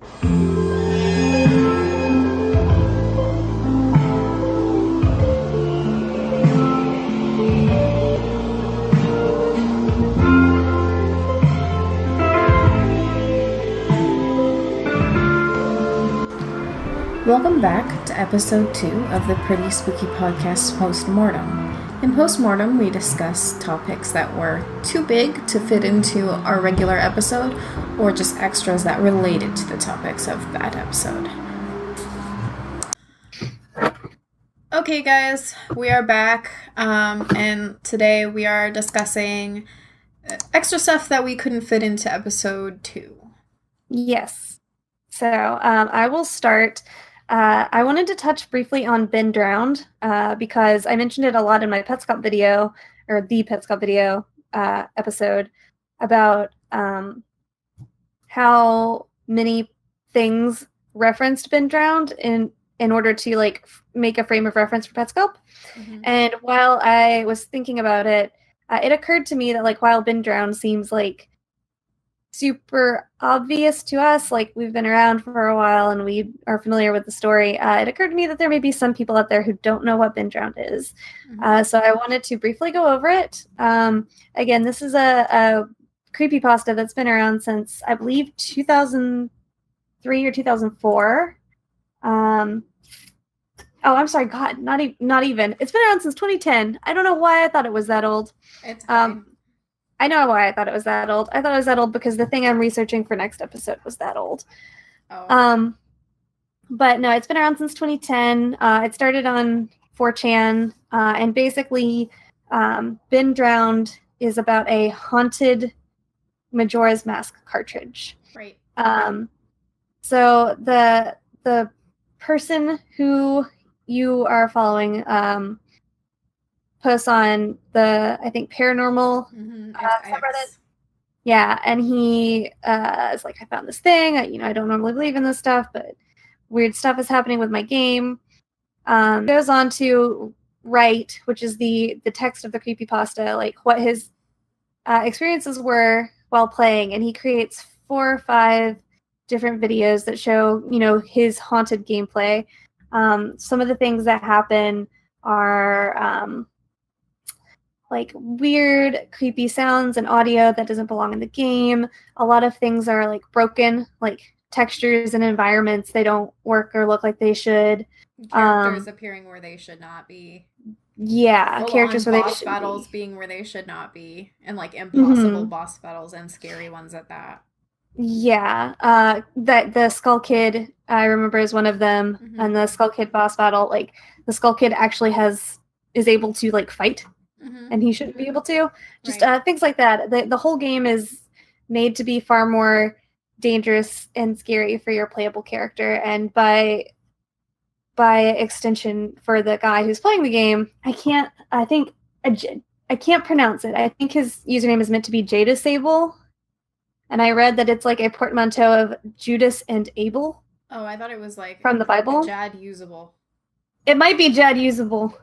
Welcome back to episode 2 of the pretty spooky podcast Post Mortem. In Post Mortem, we discuss topics that were too big to fit into our regular episode, or just extras that related to the topics of that episode. Okay guys, we are back, and today we are discussing extra stuff that we couldn't fit into episode 2. Yes. So I will start. I wanted to touch briefly on Been Drowned because I mentioned it a lot in my Petscop video, or the Petscop video episode, about how many things referenced Been Drowned in order to make a frame of reference for Petscop. Mm-hmm. And while I was thinking about it, it occurred to me that while Been Drowned seems like super obvious to us, we've been around for a while and we are familiar with the story, it occurred to me that there may be some people out there who don't know what Been Drowned is. Mm-hmm. So I wanted to briefly go over it. Again, this is a creepypasta that's been around since, I believe, 2003 or 2004. Oh, I'm sorry, God, not even. It's been around since 2010. I don't know why I thought it was that old. It's fine. I know why I thought it was that old. I thought it was that old because the thing I'm researching for next episode was that old. Oh. But no, it's been around since 2010. It started on 4chan, and basically, Been Drowned is about a haunted Majora's Mask cartridge. Right. So the person who you are following posts on the, I think, paranormal subreddit. Yeah, and he is like, I found this thing. I don't normally believe in this stuff, but weird stuff is happening with my game. Goes on to write, which is the text of the creepypasta, what his experiences were while playing, and he creates 4 or 5 different videos that show, his haunted gameplay. Some of the things that happen are weird, creepy sounds and audio that doesn't belong in the game. A lot of things are broken, textures and environments. They don't work or look like they should. Characters appearing where they should not be. Yeah, characters where they should be. Boss battles being where they should not be, and impossible boss battles and scary ones at that. Yeah, that the Skull Kid I remember is one of them, mm-hmm. And the Skull Kid boss battle, the Skull Kid actually is able to fight. Mm-hmm. And he shouldn't be able to. Just right. Things like that. The whole game is made to be far more dangerous and scary for your playable character, and by extension for the guy who's playing the game. I can't pronounce it. I think his username is meant to be Jadasable, and I read that it's a portmanteau of Judas and Abel. Oh, I thought it was from the Bible. Jad usable. It might be Jad usable.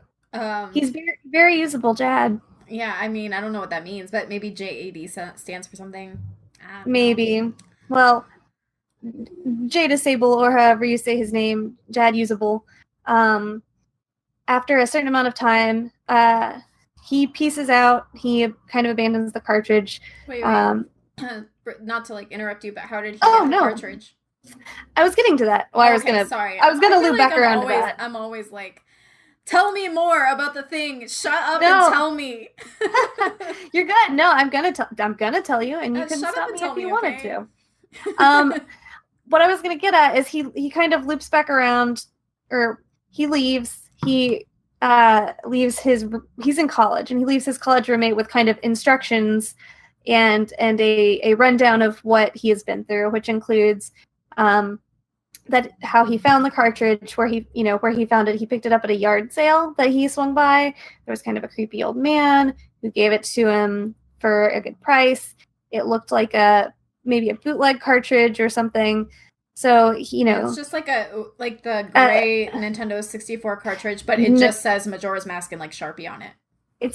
He's very, very usable, Jad. Yeah, I don't know what that means, but maybe JAD stands for something. Maybe. Know. Well, Jadasable, or however you say his name, Jad usable. After a certain amount of time, he pieces out. He kind of abandons the cartridge. Wait. Not to interrupt you, but how did he get the cartridge? I was getting to that. Well, sorry. I was gonna loop back around to that. I'm always tell me more about the thing. Shut up and tell me. You're good. No, I'm gonna tell you, and you can stop me if you wanted to. What I was gonna get at is he kind of loops back around, or he leaves. He leaves he's in college, and he leaves his college roommate with kind of instructions and a rundown of what he has been through, which includes that how he found the cartridge, where he found it. He picked it up at a yard sale that he swung by. There was kind of a creepy old man who gave it to him for a good price. It looked like maybe a bootleg cartridge or something. So, it's just the gray Nintendo 64 cartridge, but it just says Majora's Mask and Sharpie on it. It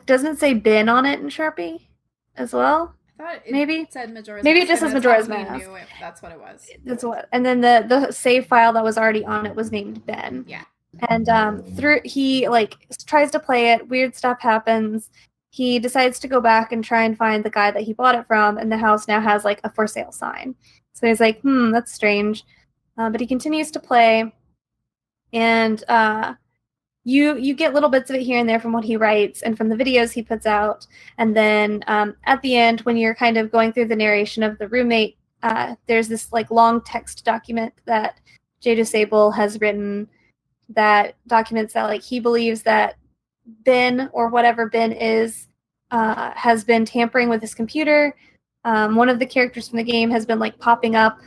doesn't say bin on it in Sharpie as well? I thought it maybe said Majora's maybe Mask. it just says That's Majora's how we Mask. knew that's what it was. That's what. And then the save file that was already on it was named Ben. Yeah. And he like tries to play it. Weird stuff happens. He decides to go back and try and find the guy that he bought it from, and the house now has like a for sale sign. So he's like, that's strange. But he continues to play, and you get little bits of it here and there from what he writes and from the videos he puts out. And then at the end, when you're kind of going through the narration of the roommate, there's this like long text document that Jay Disable has written that documents that like he believes that Ben, or whatever Ben is, has been tampering with his computer. One of the characters from the game has been like popping up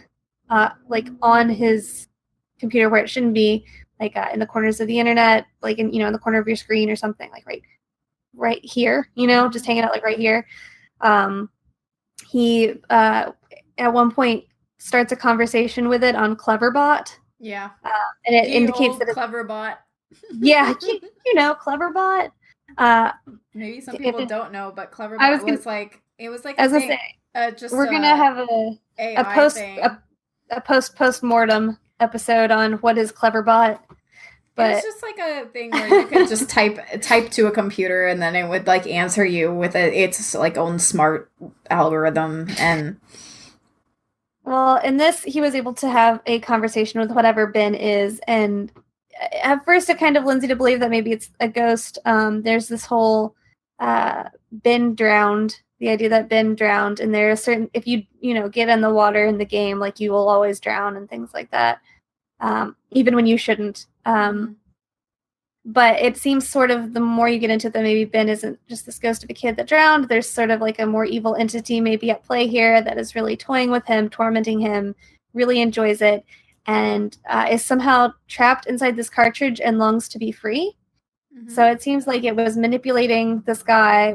like on his computer where it shouldn't be, like in the corners of the internet, like in the corner of your screen or something, like right here, just hanging out like right here. He at one point starts a conversation with it on Cleverbot. Yeah. And it indicates that Cleverbot. Yeah, Cleverbot. Maybe some people don't know, but Cleverbot was like we're gonna have a post mortem episode on what is Cleverbot. But it's just like a thing where you can just type to a computer and then it would like answer you with its like own smart algorithm. And well, in this he was able to have a conversation with whatever Ben is, and at first it kind of leads you to believe that maybe it's a ghost. There's this whole Ben drowned, the idea that Ben drowned, and there are certain, if you get in the water in the game, like you will always drown and things like that, even when you shouldn't. But it seems sort of the more you get into it, that maybe Ben isn't just this ghost of a kid that drowned. There's sort of like a more evil entity maybe at play here that is really toying with him, tormenting him, really enjoys it, and is somehow trapped inside this cartridge and longs to be free. Mm-hmm. So it seems like it was manipulating this guy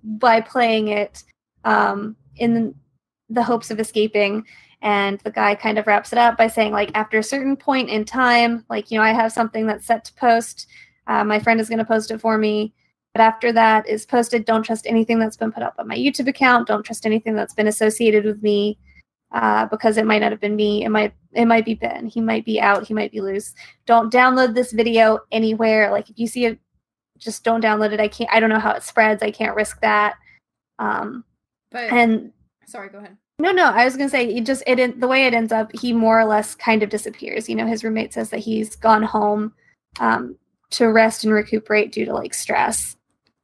by playing it in the hopes of escaping. And the guy kind of wraps it up by saying, like, after a certain point in time, like, I have something that's set to post. My friend is going to post it for me. But after that is posted, don't trust anything that's been put up on my YouTube account. Don't trust anything that's been associated with me, because it might not have been me. It might be Ben. He might be out. He might be loose. Don't download this video anywhere. Like, if you see it, just don't download it. I don't know how it spreads. I can't risk that. Sorry, go ahead. No, I was going to say, the way it ends up, he more or less kind of disappears. His roommate says that he's gone home to rest and recuperate due to, like, stress.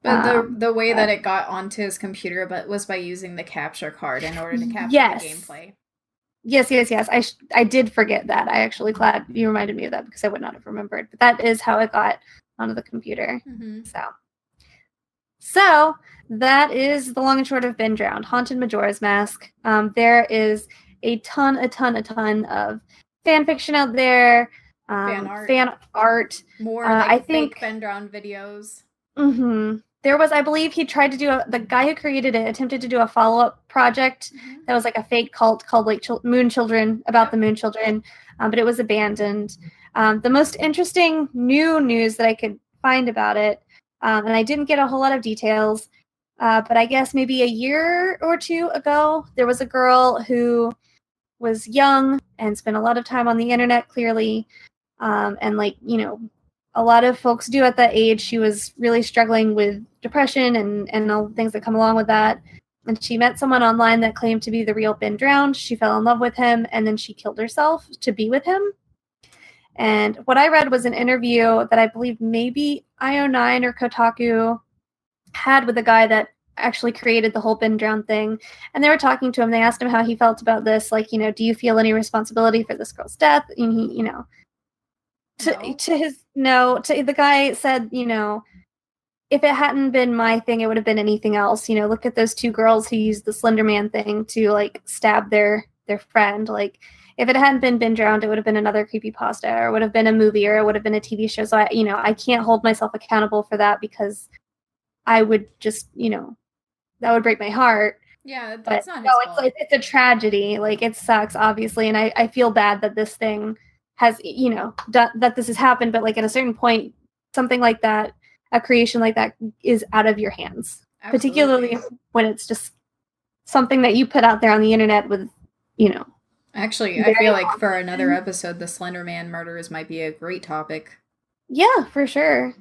But the way that it got onto his computer was by using the capture card in order to capture the gameplay. Yes. I did forget that. I actually glad you reminded me of that, because I would not have remembered. But that is how it got onto the computer. Mm-hmm. So that is the long and short of Ben Drowned, Haunted Majora's Mask. There is a ton of fan fiction out there, fan art. More I think fake Ben Drowned videos. Mm-hmm. There was, I believe, he tried to do the guy who created it attempted to do a follow-up project that was like a fake cult called like Moon Children, about the Moon Children, but it was abandoned. The most interesting new news that I could find about it, and I didn't get a whole lot of details, but I guess maybe a year or two ago, there was a girl who was young and spent a lot of time on the internet, clearly, and like, a lot of folks do at that age. She was really struggling with depression and all the things that come along with that. And she met someone online that claimed to be the real Ben Drowned. She fell in love with him, and then she killed herself to be with him. And what I read was an interview that I believe maybe IO9 or Kotaku had with a guy that actually created the whole Ben Drowned thing. And they were talking to him. They asked him how he felt about this. Like, do you feel any responsibility for this girl's death? And he, the guy said, if it hadn't been my thing, it would have been anything else. Look at those two girls who used the Slender Man thing to like stab their friend. Like, if it hadn't been Ben Drowned, it would have been another creepypasta, or it would have been a movie, or it would have been a TV show. So I can't hold myself accountable for that, because I would just, that would break my heart. Yeah, that's not his fault. It's a tragedy. Like, it sucks, obviously, and I feel bad that this thing has, that this has happened. But like, at a certain point, something like that, a creation like that, is out of your hands. Absolutely. Particularly when it's just something that you put out there on the internet with, Actually, I feel like for another episode, the Slender Man murders might be a great topic. Yeah, for sure.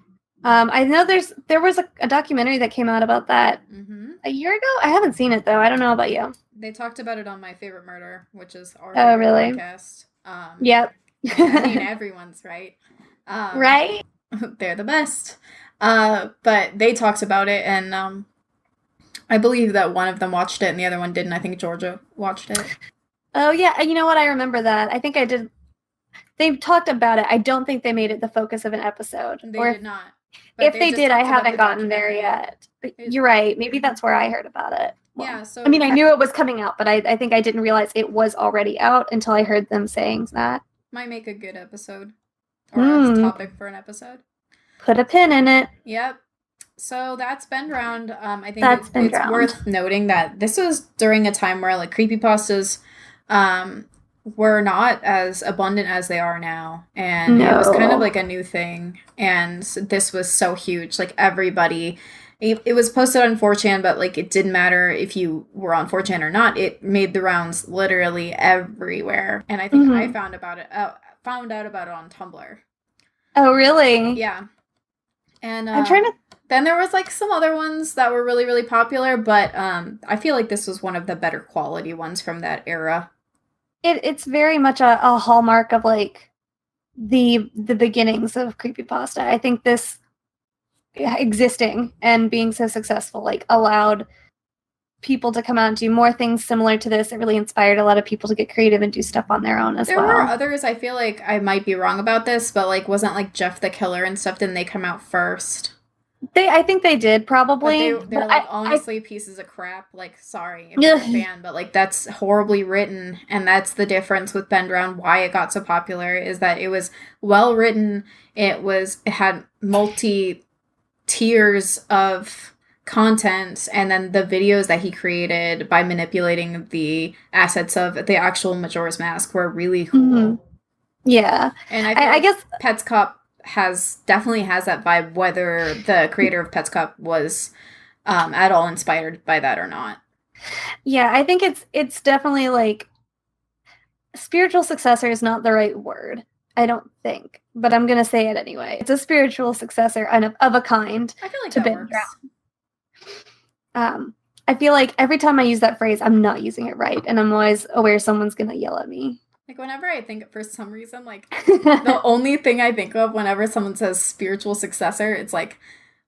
I know there was a documentary that came out about that a year ago. I haven't seen it though. I don't know about you. They talked about it on My Favorite Murder, which is our really? podcast. Yep. I mean, everyone's right. Right? They're the best. But they talked about it, and I believe that one of them watched it and the other one didn't. I think Georgia watched it. Oh, yeah. You know what? I remember that. I think I did. They talked about it. I don't think they made it the focus of an episode. They did not. If they did, I haven't gotten there yet. You're right. Maybe that's where I heard about it. Well, yeah. So I mean, I knew it was coming out, but I think I didn't realize it was already out until I heard them saying that. Might make a good episode. Or a topic for an episode. Put a pin in it. Yep. So that's been around. I think it's worth noting that this was during a time where like creepypastas were not as abundant as they are now. And it was kind of like a new thing. And this was so huge. Like everybody, it was posted on 4chan, but like it didn't matter if you were on 4chan or not. It made the rounds literally everywhere. And I think I found out about it on Tumblr. Oh, really? Yeah. And I'm trying to. Then there was like some other ones that were really, really popular, but I feel like this was one of the better quality ones from that era. It's very much a hallmark of like the beginnings of creepypasta. I think this existing and being so successful like allowed people to come out and do more things similar to this. It really inspired a lot of people to get creative and do stuff on their own as well. There were others. I feel like I might be wrong about this, but like wasn't like Jeff the Killer and stuff, didn't they come out first? I think they did probably. They're like honestly pieces of crap. Like, sorry if you're a fan, but like that's horribly written, and that's the difference with Ben Brown. Why it got so popular is that it was well written. It had multi tiers of content, and then the videos that he created by manipulating the assets of the actual Majora's Mask were really cool. Mm-hmm. Yeah, and I guess Petscop definitely has that vibe, whether the creator of Petscop was at all inspired by that or not. Yeah, I think it's definitely like spiritual successor is not the right word, I don't think, but I'm gonna say it anyway. It's a spiritual successor of a kind. I feel like that works. I feel like every time I use that phrase, I'm not using it right, and I'm always aware someone's gonna yell at me. Like, whenever I think, for some reason, like, the only thing I think of whenever someone says spiritual successor, it's like,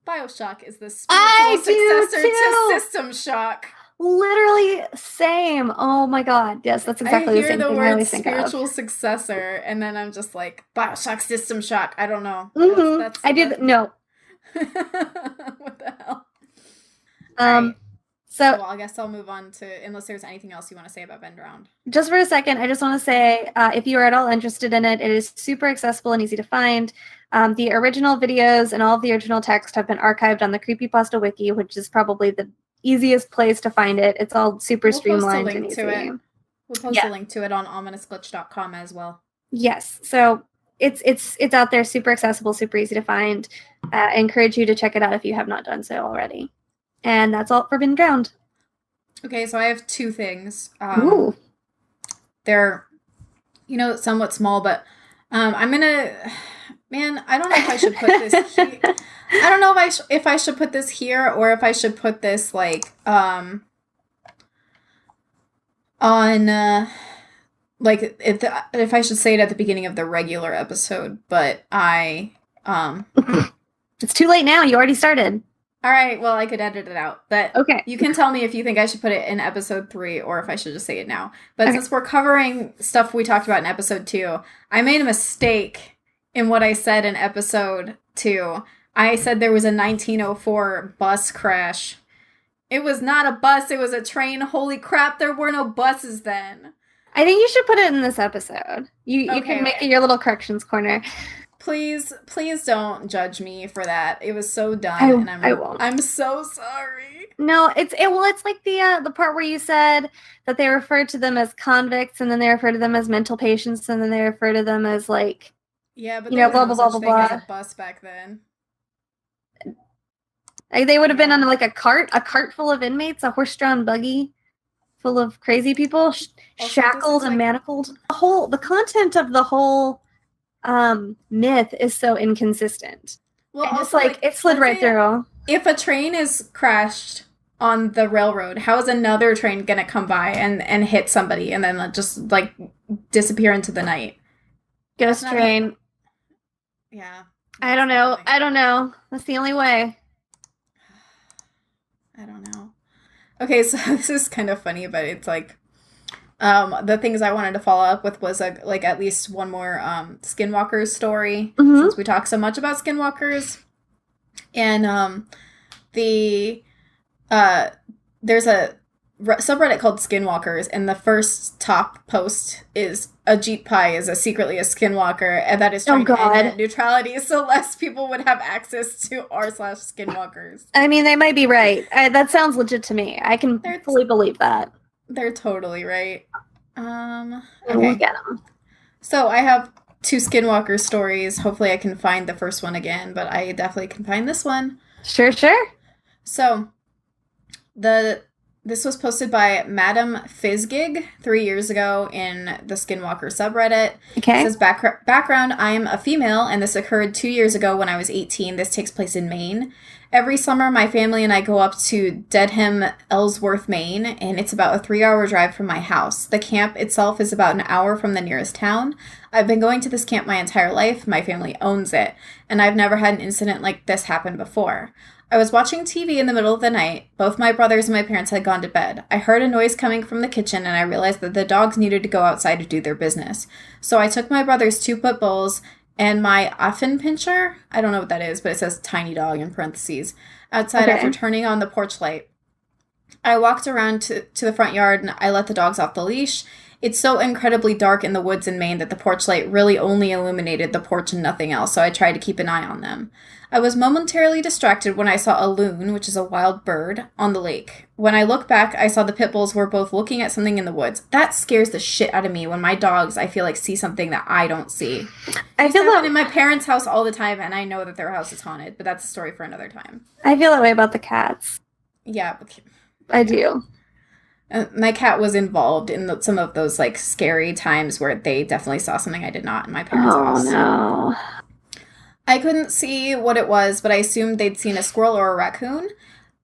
BioShock is the spiritual successor to System Shock. Literally, same. Oh my god. Yes, that's exactly the same thing I always think of. I hear the word spiritual successor, and then I'm just like, BioShock, System Shock. I don't know. Mm-hmm. No. What the hell? Right. So well, I guess I'll move on to, unless there's anything else you want to say about Ben Drowned. Just for a second, I just want to say, if you are at all interested in it, it is super accessible and easy to find. The original videos and all of the original text have been archived on the Creepypasta Wiki, which is probably the easiest place to find it. It's all super streamlined and easy. We'll post a link to it on ominousglitch.com as well. Yes, so it's out there, super accessible, super easy to find. I encourage you to check it out if you have not done so already. And that's all for Ben Drowned. Okay, so I have two things. Ooh. They're, somewhat small, but I'm gonna. Man, I don't know if I should put this here. I don't know if I should put this here or if I should put this like on like if I should say it at the beginning of the regular episode, but I It's too late now. You already started. All right, well, I could edit it out, but okay. You can tell me if you think I should put it in episode 3 or if I should just say it now. But since we're covering stuff we talked about in episode 2, I made a mistake in what I said in episode 2. I said there was a 1904 bus crash. It was not a bus, it was a train. Holy crap, there were no buses then. I think you should put it in this episode. You can make it your little corrections corner. Please don't judge me for that. It was so dumb, I won't. I'm so sorry. No, it's like the part where you said that they referred to them as convicts, and then they refer to them as mental patients, and then they refer to them as like blah blah blah blah blah. As a bus back then. They would have been on like a cart full of inmates, a horse-drawn buggy. full of crazy people, shackled and manacled. The content of the whole myth is so inconsistent. Well, and also, it slid right through. If a train is crashed on the railroad, how is another train gonna come by and hit somebody and then just like disappear into the night? Ghost train. Yeah. I don't know. That's the only way. I don't know. Okay, so this is kind of funny, but it's like the things I wanted to follow up with was like at least one more Skinwalkers story, since we talk so much about Skinwalkers. And there's a subreddit called Skinwalkers, and the first top post is a Jeep Pie is secretly a Skinwalker, and that is trying to end net neutrality so less people would have access to r/Skinwalkers. I mean, they might be right. That sounds legit to me. I can fully believe that. They're totally right. Okay. We'll get them. So I have 2 Skinwalker stories. Hopefully I can find the first one again, but I definitely can find this one. Sure. So this was posted by Madam Fizzgig 3 years ago in the Skinwalker subreddit. Okay. It says, background, I am a female, and this occurred 2 years ago when I was 18. This takes place in Maine. Every summer, my family and I go up to Dedham, Ellsworth, Maine, and it's about a 3-hour drive from my house. The camp itself is about an hour from the nearest town. I've been going to this camp my entire life. My family owns it, and I've never had an incident like this happen before. I was watching TV in the middle of the night. Both my brothers and my parents had gone to bed. I heard a noise coming from the kitchen, and I realized that the dogs needed to go outside to do their business. So I took my brother's 2 pit bulls and my Affenpinscher, I don't know what that is, but it says tiny dog in parentheses, outside after turning on the porch light. I walked around to the front yard, and I let the dogs off the leash. It's so incredibly dark in the woods in Maine that the porch light really only illuminated the porch and nothing else, so I tried to keep an eye on them. I was momentarily distracted when I saw a loon, which is a wild bird, on the lake. When I looked back, I saw the pit bulls were both looking at something in the woods. That scares the shit out of me when my dogs, I feel like, see something that I don't see. I feel that in my parents' house all the time, and I know that their house is haunted, but that's a story for another time. I feel that way about the cats. Yeah. I do. My cat was involved in some of those, like, scary times where they definitely saw something I did not in my parents' house. Oh, no. I couldn't see what it was, but I assumed they'd seen a squirrel or a raccoon.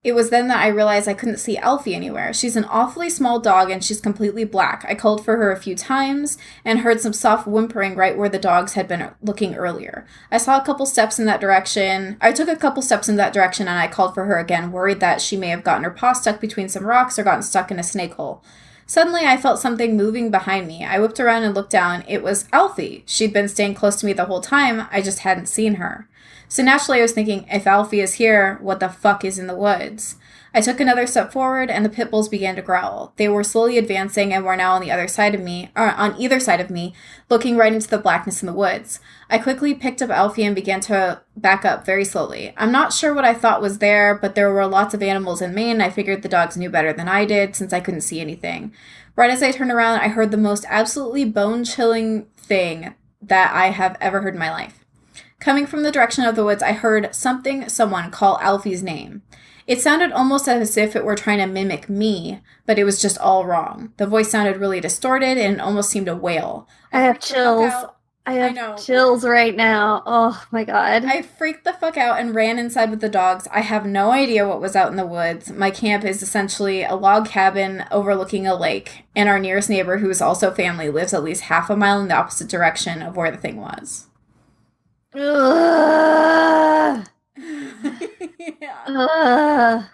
It was then that I realized I couldn't see Alfie anywhere. She's an awfully small dog, and she's completely black. I called for her a few times and heard some soft whimpering right where the dogs had been looking earlier. I took a couple steps in that direction, and I called for her again, worried that she may have gotten her paw stuck between some rocks or gotten stuck in a snake hole. Suddenly, I felt something moving behind me. I whipped around and looked down. It was Alfie. She'd been staying close to me the whole time. I just hadn't seen her. So naturally, I was thinking, if Alfie is here, what the fuck is in the woods? I took another step forward, and the pit bulls began to growl. They were slowly advancing and were now on either side of me, looking right into the blackness in the woods. I quickly picked up Alfie and began to back up very slowly. I'm not sure what I thought was there, but there were lots of animals in Maine. I figured the dogs knew better than I did, since I couldn't see anything. Right as I turned around, I heard the most absolutely bone-chilling thing that I have ever heard in my life. Coming from the direction of the woods, I heard someone call Alfie's name. It sounded almost as if it were trying to mimic me, but it was just all wrong. The voice sounded really distorted and almost seemed a wail. I have chills. I have chills right now. Oh my god. I freaked the fuck out and ran inside with the dogs. I have no idea what was out in the woods. My camp is essentially a log cabin overlooking a lake, and our nearest neighbor, who is also family, lives at least half a mile in the opposite direction of where the thing was. Ugh. Yeah. Ugh.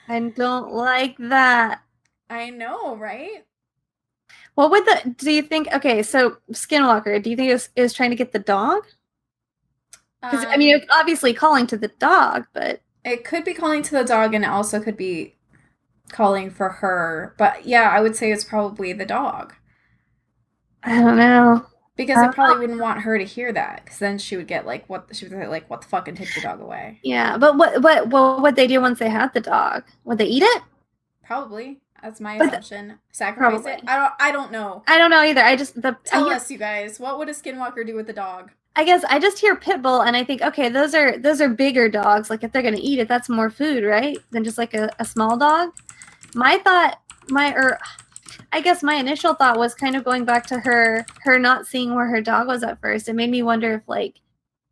I don't like that. I know, right? What would do you think, okay, so Skinwalker, do you think it was trying to get the dog? Because, I mean, it's obviously calling to the dog, but... It could be calling to the dog, and it also could be calling for her. But, yeah, I would say it's probably the dog. I don't know. Because it probably wouldn't want her to hear that, because then she would get what the fuck, and take the dog away. Yeah, but what would they do once they had the dog? Would they eat it? Probably. That's my assumption. Sacrifice it? I don't know. I don't know either. Tell us, you guys. What would a Skinwalker do with the dog? I guess I just hear pit bull, and I think, okay, those are bigger dogs. Like, if they're gonna eat it, that's more food, right? Than just like a small dog. My thought I guess my initial thought was kind of going back to her not seeing where her dog was at first. It made me wonder if like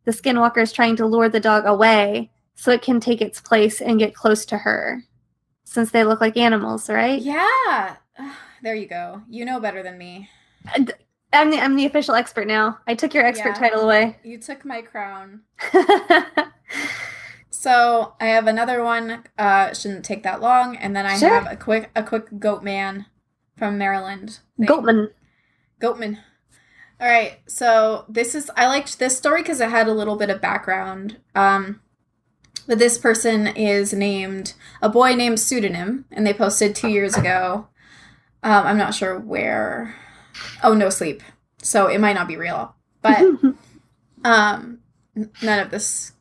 the Skinwalker is trying to lure the dog away so it can take its place and get close to her, since they look like animals, right? Yeah. There you go. You know better than me. I'm the official expert now. I took your expert title away. You took my crown. So I have another one. Shouldn't take that long, and then I have a quick goat man from Maryland. Goatman. All right. So I liked this story because it had a little bit of background. But this person is a boy named Pseudonym, and they posted 2 years ago. I'm not sure where. Oh, no sleep. So it might not be real, but none of this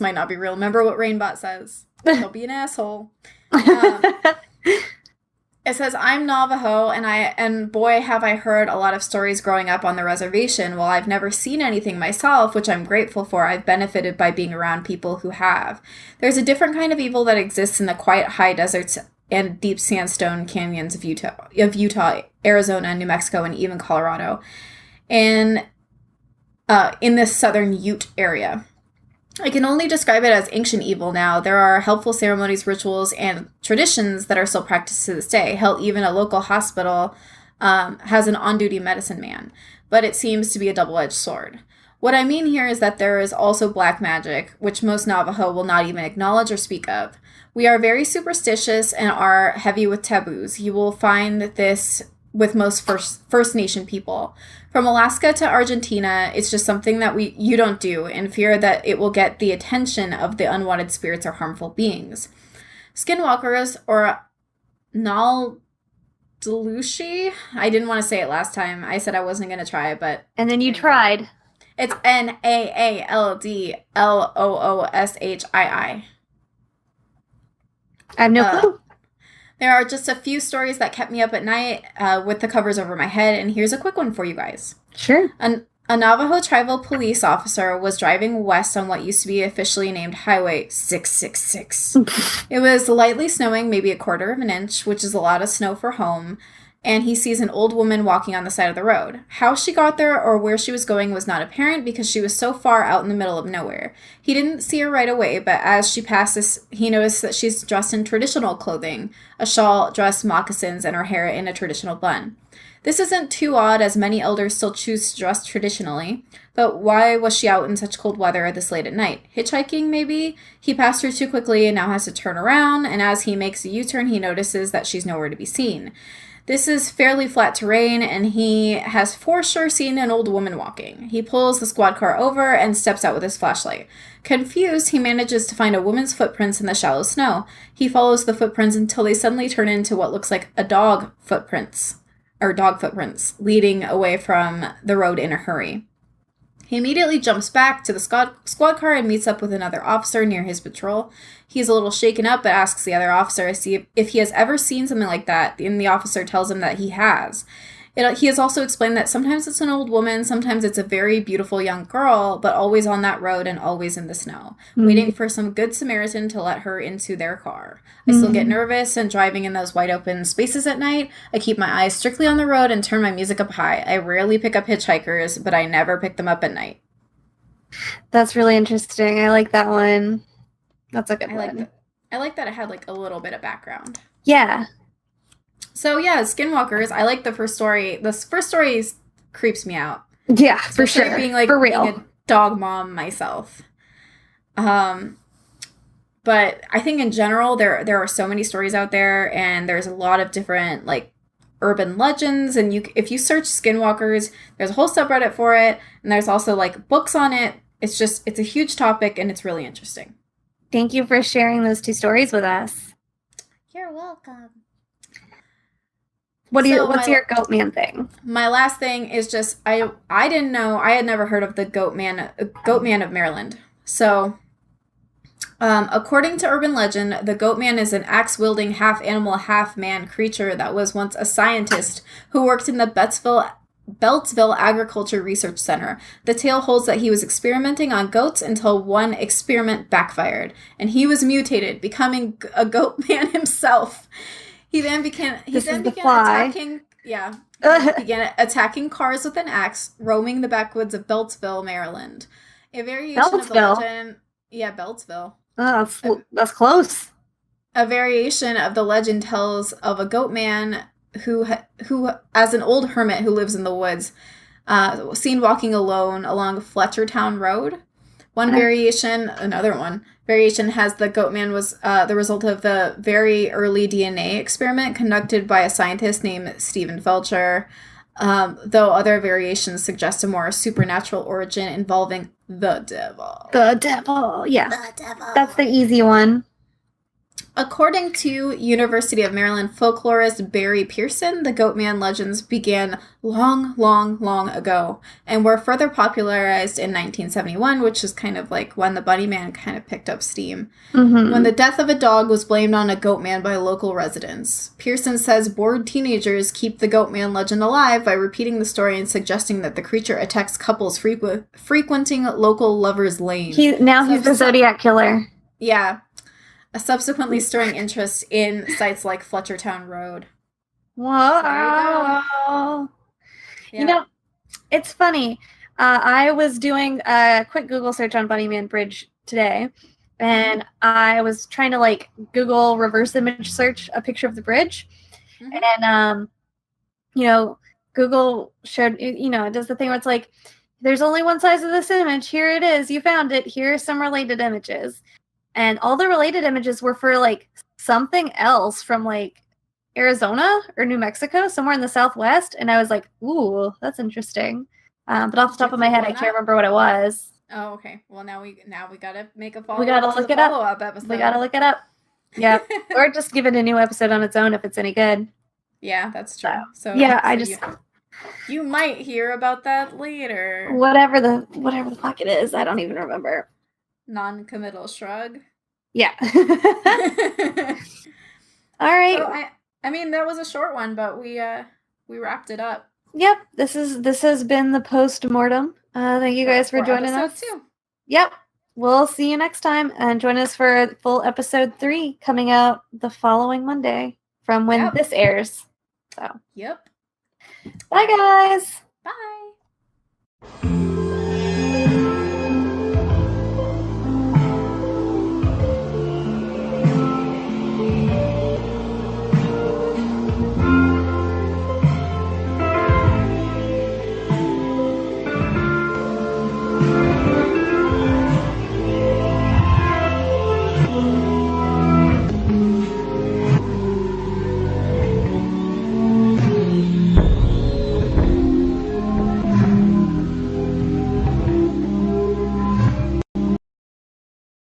might not be real. Remember what Rainbot says. Don't be an asshole. It says, I'm Navajo, and boy, have I heard a lot of stories growing up on the reservation. While I've never seen anything myself, which I'm grateful for, I've benefited by being around people who have. There's a different kind of evil that exists in the quiet high deserts and deep sandstone canyons of Utah, Arizona, New Mexico, and even Colorado, and in this southern Ute area. I can only describe it as ancient evil now. There are helpful ceremonies, rituals, and traditions that are still practiced to this day. Hell, even a local hospital has an on-duty medicine man, but it seems to be a double-edged sword. What I mean here is that there is also black magic, which most Navajo will not even acknowledge or speak of. We are very superstitious and are heavy with taboos. You will find this with most First Nation people. From Alaska to Argentina, it's just something that you don't do, in fear that it will get the attention of the unwanted spirits or harmful beings. Skinwalkers, or Naaldalushi, I didn't want to say it last time. I said I wasn't going to try it, but... And then you tried. It's Naaldloshii. I have no clue. There are just a few stories that kept me up at night with the covers over my head, and here's a quick one for you guys. Sure. A Navajo tribal police officer was driving west on what used to be officially named Highway 666. It was lightly snowing, maybe 1/4 inch, which is a lot of snow for home, and he sees an old woman walking on the side of the road. How she got there or where she was going was not apparent because she was so far out in the middle of nowhere. He didn't see her right away, but as she passes, he noticed that she's dressed in traditional clothing, a shawl, dress, moccasins, and her hair in a traditional bun. This isn't too odd, as many elders still choose to dress traditionally, but why was she out in such cold weather this late at night? Hitchhiking, maybe? He passed her too quickly and now has to turn around, and as he makes a U-turn, he notices that she's nowhere to be seen. This is fairly flat terrain, and he has for sure seen an old woman walking. He pulls the squad car over and steps out with his flashlight. Confused, he manages to find a woman's footprints in the shallow snow. He follows the footprints until they suddenly turn into what looks like dog footprints, leading away from the road in a hurry. He immediately jumps back to the squad car and meets up with another officer near his patrol. He's a little shaken up, but asks the other officer to see if he has ever seen something like that, and the officer tells him that he has. He has also explained that sometimes it's an old woman, sometimes it's a very beautiful young girl, but always on that road and always in the snow, waiting for some good Samaritan to let her into their car. I still get nervous, and driving in those wide open spaces at night, I keep my eyes strictly on the road and turn my music up high. I rarely pick up hitchhikers, but I never pick them up at night. That's really interesting. I like that one. That's a good one. I like that it had like a little bit of background. Yeah. So yeah, Skinwalkers. I like the first story. The first story creeps me out. Yeah, for sure. Being like for real. Being a dog mom myself. But I think in general there are so many stories out there, and there's a lot of different like urban legends. And if you search Skinwalkers, there's a whole subreddit for it, and there's also like books on it. It's a huge topic, and it's really interesting. Thank you for sharing those 2 stories with us. You're welcome. What's your goat man thing? My last thing is just I didn't know, I had never heard of the goat man of Maryland. So according to urban legend, the goat man is an axe-wielding half-animal, half-man creature that was once a scientist who worked in the Beltsville Agriculture Research Center. The tale holds that he was experimenting on goats until one experiment backfired, and he was mutated, becoming a goat man himself. He then began Fly. attacking. Yeah, he began attacking cars with an axe, roaming the backwoods of Beltsville, Maryland. A variation of the legend. Yeah, Beltsville. Oh, that's close. A variation of the legend tells of a goat man who, as an old hermit who lives in the woods, seen walking alone along Fletchertown Road. Another one variation has the goat man was the result of the very early DNA experiment conducted by a scientist named Stephen Felcher, though other variations suggest a more supernatural origin involving the devil. The devil, yeah. The devil. That's the easy one. According to University of Maryland folklorist Barry Pearson, the Goatman legends began long, long, long ago and were further popularized in 1971, which is kind of like when the Bunny Man kind of picked up steam. Mm-hmm. When the death of a dog was blamed on a Goatman by local residents. Pearson says bored teenagers keep the Goatman legend alive by repeating the story and suggesting that the creature attacks couples frequenting local lovers' lanes. He's the Zodiac Killer. Yeah. Subsequently stirring interest in sites like Fletchertown Road. Whoa. Yeah. It's funny. I was doing a quick Google search on Bunnyman Bridge today, and I was trying to Google reverse image search a picture of the bridge. Mm-hmm. And, Google showed, it does the thing where it's like, there's only one size of this image. Here it is. You found it. Here are some related images. And all the related images were for something else from Arizona or New Mexico, somewhere in the Southwest. And I was like, ooh, that's interesting. But off the top of my head, I can't remember what it was. Oh, okay. Well, now we gotta make a follow-up. We gotta look it up. Episode. We gotta look it up. Yeah, or just give it a new episode on its own if it's any good. Yeah, that's true. So yeah, you might hear about that later. Whatever the fuck it is, I don't even remember. Non-committal shrug. Yeah. All right. So I mean, that was a short one, but we wrapped it up. Yep. This has been the Post Mortem. Thank you guys for joining us. 2. Yep. We'll see you next time, and join us for full episode 3 coming out the following Monday from when this airs. So. Yep. Bye, guys. Bye.